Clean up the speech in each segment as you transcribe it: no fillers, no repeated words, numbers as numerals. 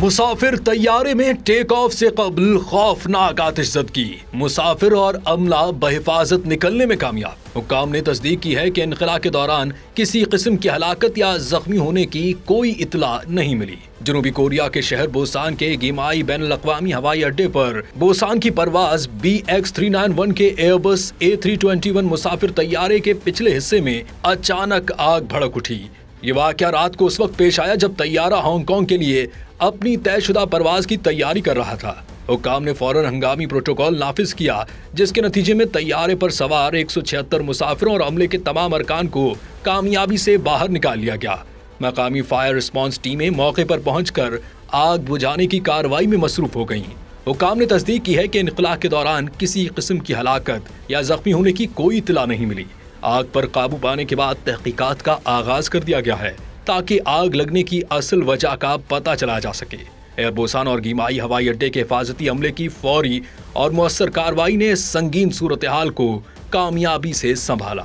मुसाफिर तैयारे में take off से कबल खौफनाक आतिशज़दगी, मुसाफिर और अमला बहिफाजत निकलने में कामयाब। हुक्काम ने तस्दीक की है कि इनखला के दौरान किसी किस्म की हलाकत या जख्मी होने की कोई इतला नहीं मिली। जनूबी कोरिया के शहर बोसान के गिमाई बैनुल-अक़वामी हवाई अड्डे पर बोसान की परवाज BX391 के एयरबस A321 मुसाफिर तैयारे के पिछले हिस्से में अचानक आग भड़क उठी। ये वाक़या रात को उस वक्त पेश आया जब तैयारा हांगकांग के लिए अपनी तयशुदा परवाज की तैयारी कर रहा था। हुक्काम ने फौरन हंगामी प्रोटोकॉल नाफिज किया, जिसके नतीजे में तैयारे पर सवार 176 मुसाफिरों और अमले के तमाम अरकान को कामयाबी से बाहर निकाल लिया गया। मकामी फायर रिस्पांस टीमें मौके पर पहुंचकर आग बुझाने की कार्रवाई में मसरूफ हो गईं। हुक्काम ने तस्दीक की है कि इनक़िला के दौरान किसी किस्म की हलाकत या जख्मी होने की कोई इत्तला नहीं मिली। आग पर काबू पाने के बाद तहकीकात का आगाज कर दिया गया है ताकि आग लगने की असल वजह का पता चला जा सके। एयर बोसान और गिमाई हवाई अड्डे के हिफाजती अमले की फौरी और मुअस्सर कार्रवाई ने संगीन सूरत हाल को कामयाबी से संभाला।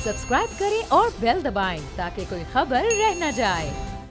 सब्सक्राइब करें और बेल दबाएं ताकि कोई खबर रह न जाए।